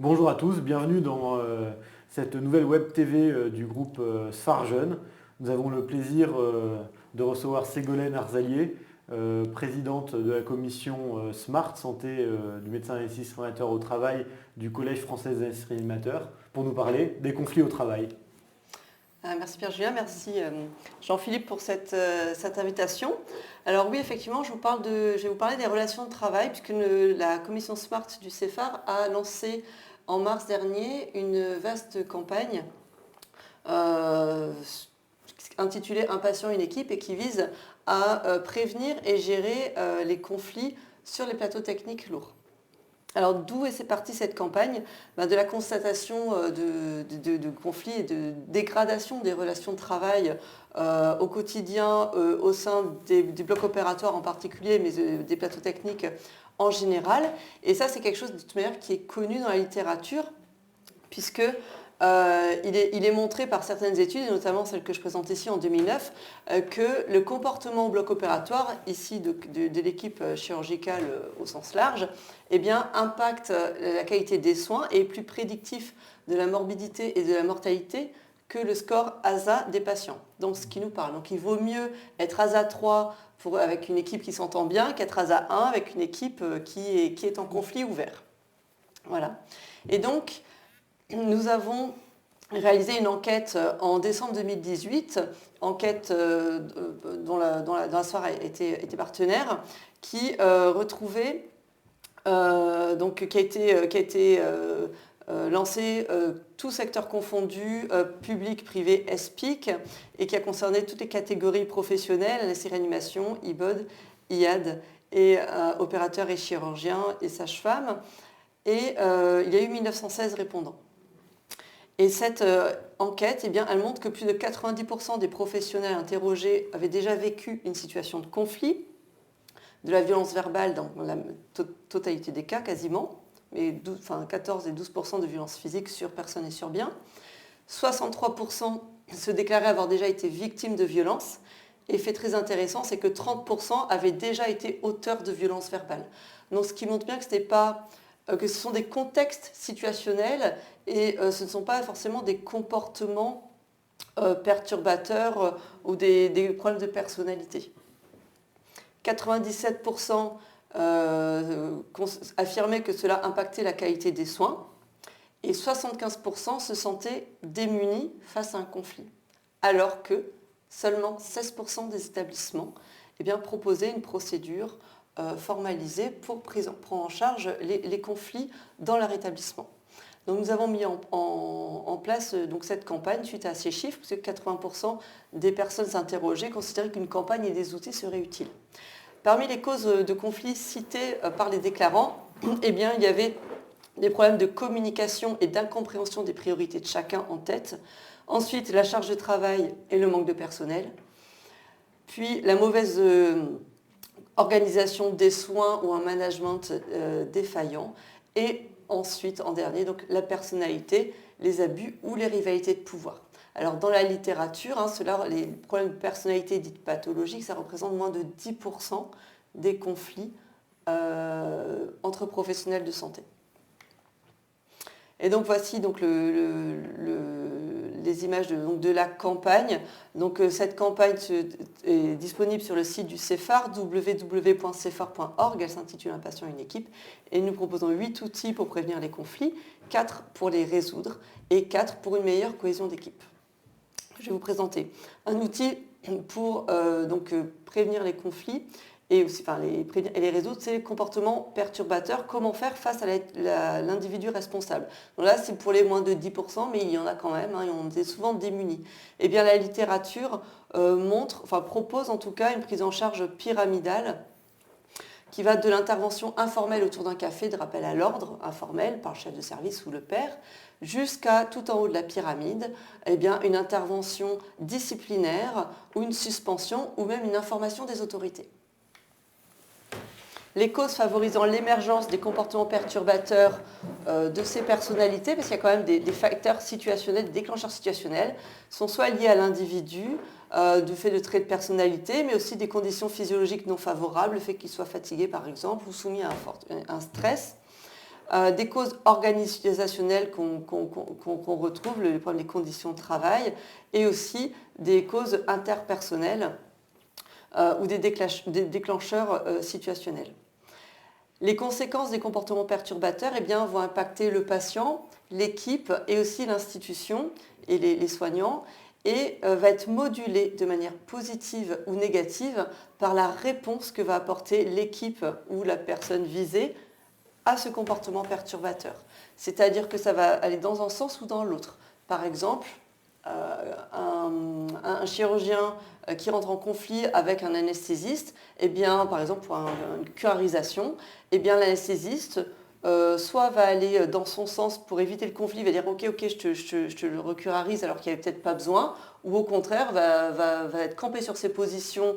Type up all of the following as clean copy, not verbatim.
Bonjour à tous, bienvenue dans cette nouvelle web TV du groupe Sphare Jeunes. Nous avons le plaisir de recevoir Ségolène Arzalier, présidente de la commission SMART, santé du médecin anesthésiste-réanimateur au travail du Collège français des anesthésistes-réanimateurs, pour nous parler des conflits au travail. Merci Pierre-Julien, merci Jean-Philippe pour cette invitation. Alors oui, effectivement, je vais vous parler des relations de travail, puisque la commission SMART du CEFAR a lancé en mars dernier une vaste campagne intitulée Un patient, une équipe, et qui vise à prévenir et gérer les conflits sur les plateaux techniques lourds. Alors d'où est partie cette campagne ? De la constatation de conflits et de dégradation des relations de travail au quotidien au sein des blocs opératoires en particulier, mais des plateaux techniques en général. Et ça, c'est quelque chose de toute manière qui est connu dans la littérature, puisque il est montré par certaines études, et notamment celle que je présente ici en 2009, que le comportement au bloc opératoire, ici de l'équipe chirurgicale au sens large, impacte la qualité des soins et est plus prédictif de la morbidité et de la mortalité que le score ASA des patients. Donc ce qui nous parle. Donc il vaut mieux être ASA 3 avec une équipe qui s'entend bien qu'être ASA 1 avec une équipe qui est en conflit ouvert. Voilà. Et donc, nous avons réalisé une enquête en décembre 2018, enquête dont la SPHAR était partenaire, qui retrouvait, qui a été lancée tout secteur confondu, public, privé, ESPIC, et qui a concerné toutes les catégories professionnelles, anesthésie-réanimation, IBOD, IAD, et opérateurs et chirurgiens et sages-femmes. Et il y a eu 1916 répondants. Et cette enquête, elle montre que plus de 90% des professionnels interrogés avaient déjà vécu une situation de conflit, de la violence verbale dans la totalité des cas quasiment, mais 14 et 12% de violence physique sur personne et sur bien. 63% se déclaraient avoir déjà été victimes de violences. Et fait très intéressant, c'est que 30% avaient déjà été auteurs de violences verbales. Donc ce qui montre bien que ce sont des contextes situationnels et ce ne sont pas forcément des comportements perturbateurs ou des problèmes de personnalité. 97% affirmaient que cela impactait la qualité des soins et 75% se sentaient démunis face à un conflit, alors que seulement 16% des établissements proposaient une procédure formalisée pour prendre en charge les conflits dans leur établissement. Donc nous avons mis en place cette campagne suite à ces chiffres, parce que 80% des personnes interrogées considéraient qu'une campagne et des outils seraient utiles. Parmi les causes de conflits citées par les déclarants, il y avait des problèmes de communication et d'incompréhension des priorités de chacun en tête. Ensuite, la charge de travail et le manque de personnel. Puis la mauvaise organisation des soins ou un management défaillant. Et ensuite, en dernier, donc la personnalité, les abus ou les rivalités de pouvoir. Alors dans la littérature, les problèmes de personnalité dites pathologiques, ça représente moins de 10% des conflits entre professionnels de santé. Et donc voici les images de la campagne. Donc cette campagne est disponible sur le site du CEFAR, www.cefar.org. Elle s'intitule Un patient, une équipe. Et nous proposons 8 outils pour prévenir les conflits, 4 pour les résoudre et 4 pour une meilleure cohésion d'équipe. Je vais vous présenter un outil pour prévenir les conflits et aussi les résoudre, c'est les comportements perturbateurs. Comment faire face à l'individu responsable. Donc là, c'est pour les moins de 10%, mais il y en a quand même, et on est souvent démunis. La littérature propose en tout cas une prise en charge pyramidale qui va de l'intervention informelle autour d'un café, de rappel à l'ordre informel par le chef de service ou le père, jusqu'à tout en haut de la pyramide, une intervention disciplinaire ou une suspension ou même une information des autorités. Les causes favorisant l'émergence des comportements perturbateurs de ces personnalités, parce qu'il y a quand même des facteurs situationnels, des déclencheurs situationnels, sont soit liés à l'individu, du fait de traits de personnalité, mais aussi des conditions physiologiques non favorables, le fait qu'il soit fatigué par exemple, ou soumis à un stress. des causes organisationnelles qu'on retrouve, les problèmes des conditions de travail, et aussi des causes interpersonnelles ou des déclencheurs situationnels. Les conséquences des comportements perturbateurs vont impacter le patient, l'équipe et aussi l'institution et les soignants, et va être modulée de manière positive ou négative par la réponse que va apporter l'équipe ou la personne visée à ce comportement perturbateur. C'est-à-dire que ça va aller dans un sens ou dans l'autre. Par exemple, un chirurgien qui rentre en conflit avec un anesthésiste, par exemple pour une curarisation, l'anesthésiste soit va aller dans son sens pour éviter le conflit, va dire ok, je te le recurarise alors qu'il n'y avait peut-être pas besoin, ou au contraire va être campé sur ses positions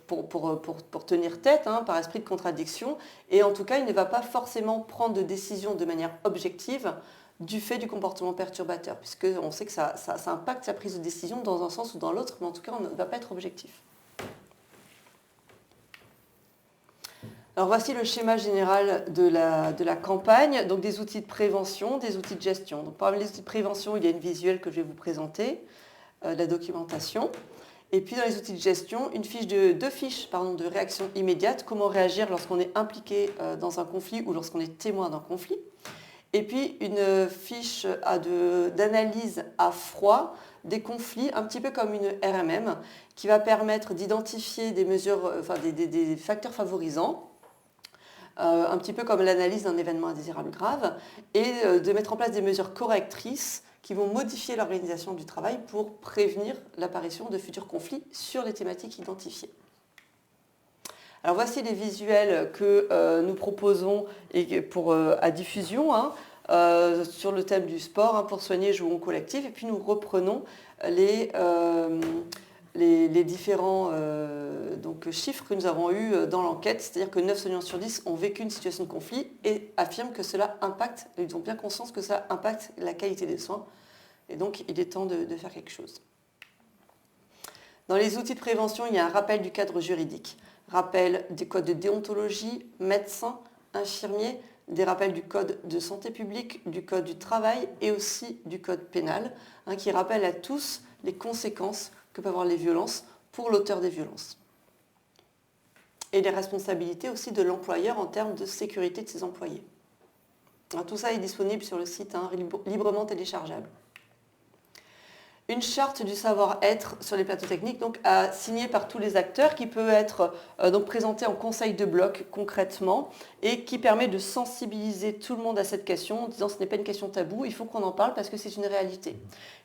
pour tenir tête, par esprit de contradiction, et en tout cas il ne va pas forcément prendre de décision de manière objective du fait du comportement perturbateur, puisqu'on sait que ça impacte sa prise de décision dans un sens ou dans l'autre, mais en tout cas on ne va pas être objectif. Alors voici le schéma général de la campagne, donc des outils de prévention, des outils de gestion. Donc parmi les outils de prévention, il y a une visuelle que je vais vous présenter, la documentation. Et puis dans les outils de gestion, deux fiches de réaction immédiate, comment réagir lorsqu'on est impliqué dans un conflit ou lorsqu'on est témoin d'un conflit. Et puis une fiche d'analyse à froid des conflits, un petit peu comme une RMM, qui va permettre d'identifier des mesures, des facteurs favorisants, un petit peu comme l'analyse d'un événement indésirable grave, et de mettre en place des mesures correctrices qui vont modifier l'organisation du travail pour prévenir l'apparition de futurs conflits sur les thématiques identifiées. Alors voici les visuels que nous proposons à diffusion sur le thème du sport, pour soigner, jouons collectif, et puis nous reprenons les différents chiffres que nous avons eus dans l'enquête, c'est-à-dire que 9 soignants sur 10 ont vécu une situation de conflit et affirment que cela impacte, ils ont bien conscience que cela impacte la qualité des soins, et donc il est temps de faire quelque chose. Dans les outils de prévention, il y a un rappel du cadre juridique, rappel des codes de déontologie, médecins, infirmiers, des rappels du code de santé publique, du code du travail et aussi du code pénal, qui rappellent à tous les conséquences que peuvent avoir les violences pour l'auteur des violences. Et les responsabilités aussi de l'employeur en termes de sécurité de ses employés. Alors, tout ça est disponible sur le site, librement téléchargeable. Une charte du savoir-être sur les plateaux techniques, signée par tous les acteurs, qui peut être présentée en conseil de bloc concrètement et qui permet de sensibiliser tout le monde à cette question en disant ce n'est pas une question taboue, il faut qu'on en parle parce que c'est une réalité.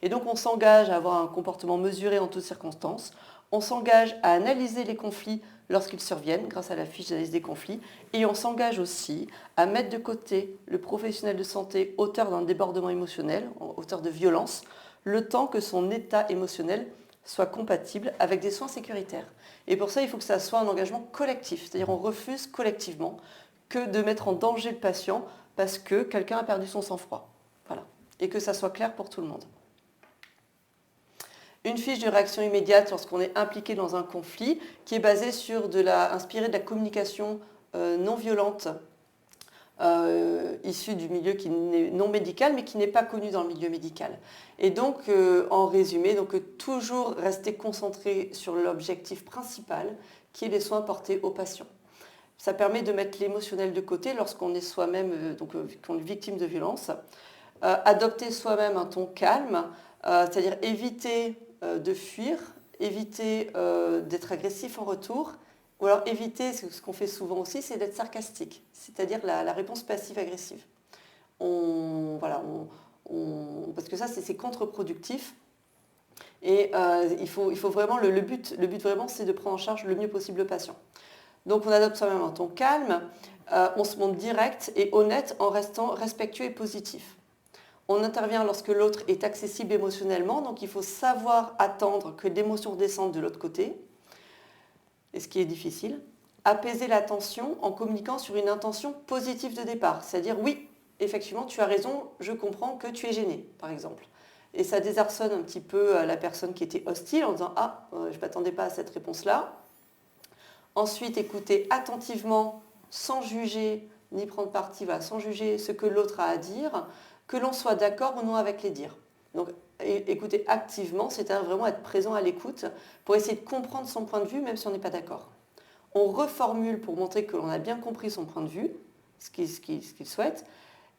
Et donc on s'engage à avoir un comportement mesuré en toutes circonstances, on s'engage à analyser les conflits lorsqu'ils surviennent grâce à la fiche d'analyse des conflits, et on s'engage aussi à mettre de côté le professionnel de santé auteur d'un débordement émotionnel, auteur de violence, le temps que son état émotionnel soit compatible avec des soins sécuritaires. Et pour ça, il faut que ça soit un engagement collectif, c'est-à-dire on refuse collectivement que de mettre en danger le patient parce que quelqu'un a perdu son sang-froid. Voilà. Et que ça soit clair pour tout le monde. Une fiche de réaction immédiate lorsqu'on est impliqué dans un conflit qui est basée sur inspirée de la communication non violente issue du milieu qui n'est non médical mais qui n'est pas connu dans le milieu médical. Et donc en résumé, toujours rester concentré sur l'objectif principal qui est les soins portés aux patients. Ça permet de mettre l'émotionnel de côté lorsqu'on est soi-même qu'on est victime de violence. Adopter soi-même un ton calme, c'est-à-dire éviter de fuir, éviter d'être agressif en retour, ou alors éviter, ce qu'on fait souvent aussi, c'est d'être sarcastique, c'est-à-dire la réponse passive-agressive. Parce que ça, c'est contre-productif. Et il faut vraiment, le but vraiment, c'est de prendre en charge le mieux possible le patient. Donc on adopte soi-même un ton calme, on se montre direct et honnête en restant respectueux et positif. On intervient lorsque l'autre est accessible émotionnellement, donc il faut savoir attendre que l'émotion redescende de l'autre côté, et ce qui est difficile. Apaiser la tension en communiquant sur une intention positive de départ, c'est-à-dire oui, effectivement, tu as raison, je comprends que tu es gêné, par exemple. Et ça désarçonne un petit peu la personne qui était hostile en disant « Ah, je ne m'attendais pas à cette réponse-là ». Ensuite, écouter attentivement, sans juger ni prendre parti, voilà, sans juger ce que l'autre a à dire, que l'on soit d'accord ou non avec les dires. Donc écouter activement, c'est-à-dire vraiment être présent à l'écoute pour essayer de comprendre son point de vue, même si on n'est pas d'accord. On reformule pour montrer que l'on a bien compris son point de vue, ce qu'il souhaite,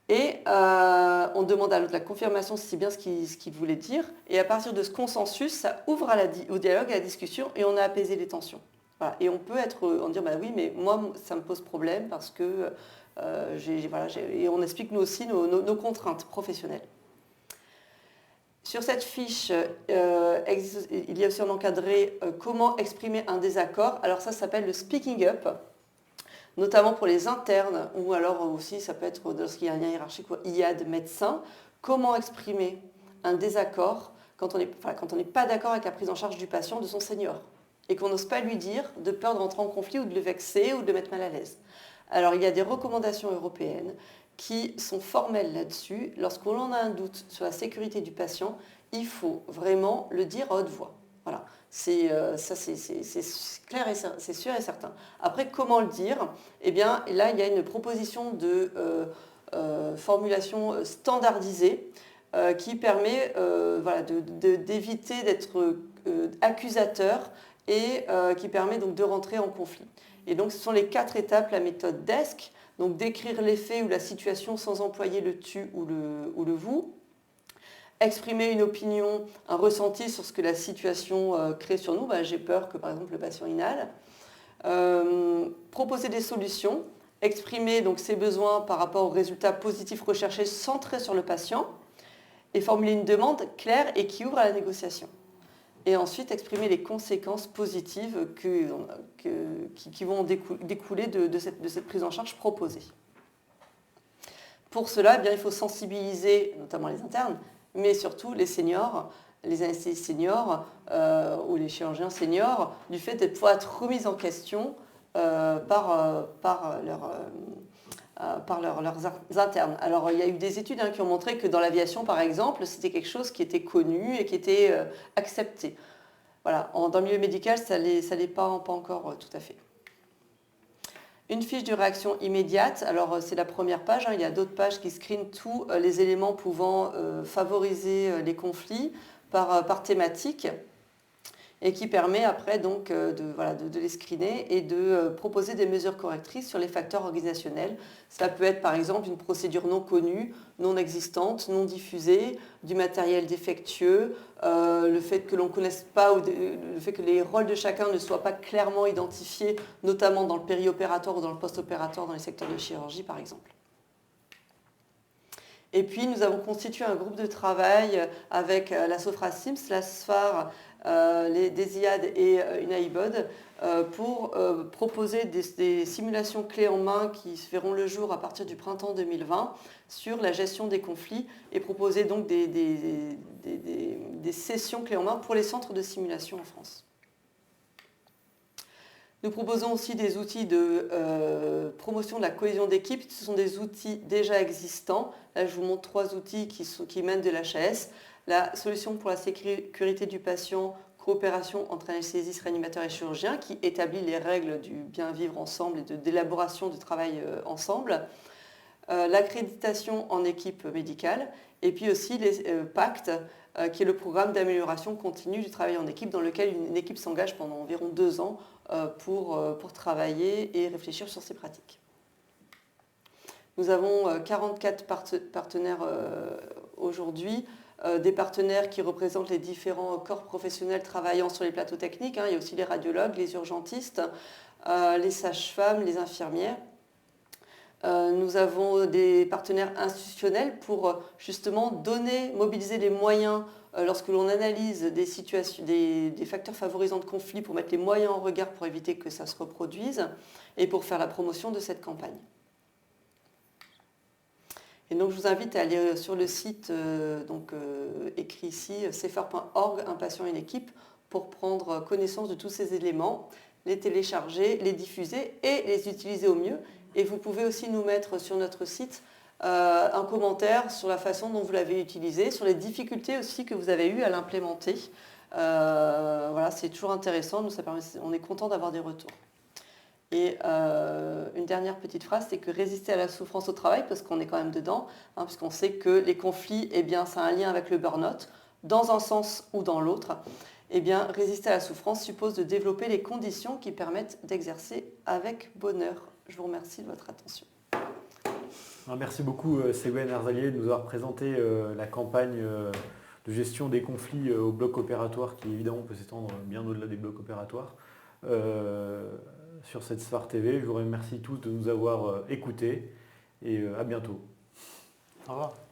et on demande à l'autre la confirmation si c'est bien ce qu'il voulait dire, et à partir de ce consensus, ça ouvre au dialogue, à la discussion, et on a apaisé les tensions. Voilà. Et on peut en dire, bah oui, mais moi, ça me pose problème parce que et on explique nous aussi nos contraintes professionnelles. Sur cette fiche, il y a aussi un encadré comment exprimer un désaccord. Alors ça s'appelle le speaking up, notamment pour les internes, ou alors aussi ça peut être lorsqu'il y a un lien hiérarchique ou IAD médecin. Comment exprimer un désaccord quand on n'est pas d'accord avec la prise en charge du patient, de son senior, et qu'on n'ose pas lui dire de peur de rentrer en conflit ou de le vexer ou de le mettre mal à l'aise. Alors il y a des recommandations européennes qui sont formelles là-dessus. Lorsqu'on en a un doute sur la sécurité du patient, il faut vraiment le dire à haute voix. Voilà, c'est clair et c'est sûr et certain. Après, comment le dire? Eh bien, là, il y a une proposition de formulation standardisée qui permet d'éviter d'être accusateur et qui permet donc de rentrer en conflit. Et donc, ce sont les 4 étapes, la méthode DESC. Donc décrire les faits ou la situation sans employer le tu ou le vous. Exprimer une opinion, un ressenti sur ce que la situation crée sur nous. J'ai peur que par exemple le patient inhale. Proposer des solutions. Exprimer donc ses besoins par rapport aux résultats positifs recherchés centrés sur le patient. Et formuler une demande claire et qui ouvre à la négociation. Et ensuite exprimer les conséquences positives qui vont découler de cette prise en charge proposée. Pour cela, il faut sensibiliser notamment les internes, mais surtout les seniors, les anesthésistes seniors ou les chirurgiens seniors, du fait de pouvoir être remis en question par leurs internes. Alors il y a eu des études qui ont montré que dans l'aviation par exemple, c'était quelque chose qui était connu et qui était accepté. Voilà, dans le milieu médical, ça l'est pas encore tout à fait. Une fiche de réaction immédiate, alors c'est la première page, il y a d'autres pages qui screenent tous les éléments pouvant favoriser les conflits par thématique, et qui permet après donc de les screener et de proposer des mesures correctrices sur les facteurs organisationnels. Ça peut être par exemple une procédure non connue, non existante, non diffusée, du matériel défectueux, le fait que l'on ne connaisse pas ou le fait que les rôles de chacun ne soient pas clairement identifiés, notamment dans le périopératoire ou dans le post-opératoire dans les secteurs de chirurgie par exemple. Et puis nous avons constitué un groupe de travail avec la Sofra Sims, la SFAR, des IAD et une AIBOD pour proposer des simulations clés en main qui se verront le jour à partir du printemps 2020 sur la gestion des conflits et proposer donc des sessions clés en main pour les centres de simulation en France. Nous proposons aussi des outils de promotion de la cohésion d'équipe. Ce sont des outils déjà existants. Là, je vous montre 3 outils qui mènent de l'HAS. La solution pour la sécurité du patient, coopération entre anesthésistes, réanimateurs et chirurgiens, qui établit les règles du bien vivre ensemble et d'élaboration du travail ensemble. L'accréditation en équipe médicale. Et puis aussi les pactes, qui est le programme d'amélioration continue du travail en équipe, dans lequel une équipe s'engage pendant environ 2 ans pour travailler et réfléchir sur ses pratiques. Nous avons 44 partenaires aujourd'hui, des partenaires qui représentent les différents corps professionnels travaillant sur les plateaux techniques. Il y a aussi les radiologues, les urgentistes, les sages-femmes, les infirmières. Nous avons des partenaires institutionnels pour justement mobiliser les moyens lorsque l'on analyse des facteurs favorisants de conflits, pour mettre les moyens en regard pour éviter que ça se reproduise et pour faire la promotion de cette campagne. Et donc je vous invite à aller sur le site écrit ici, cfar.org, un patient, une équipe, pour prendre connaissance de tous ces éléments, les télécharger, les diffuser et les utiliser au mieux. Et vous pouvez aussi nous mettre sur notre site un commentaire sur la façon dont vous l'avez utilisé, sur les difficultés aussi que vous avez eues à l'implémenter. Voilà, c'est toujours intéressant, on est content d'avoir des retours. Et une une dernière petite phrase, c'est que résister à la souffrance au travail, parce qu'on est quand même dedans, puisqu'on sait que les conflits, ça a un lien avec le burn-out, dans un sens ou dans l'autre. Résister à la souffrance suppose de développer les conditions qui permettent d'exercer avec bonheur. Je vous remercie de votre attention. Merci beaucoup Ségolène Arzalier de nous avoir présenté la campagne de gestion des conflits au bloc opératoire qui évidemment peut s'étendre bien au-delà des blocs opératoires sur cette Sphare TV. Je vous remercie tous de nous avoir écoutés et à bientôt. Au revoir.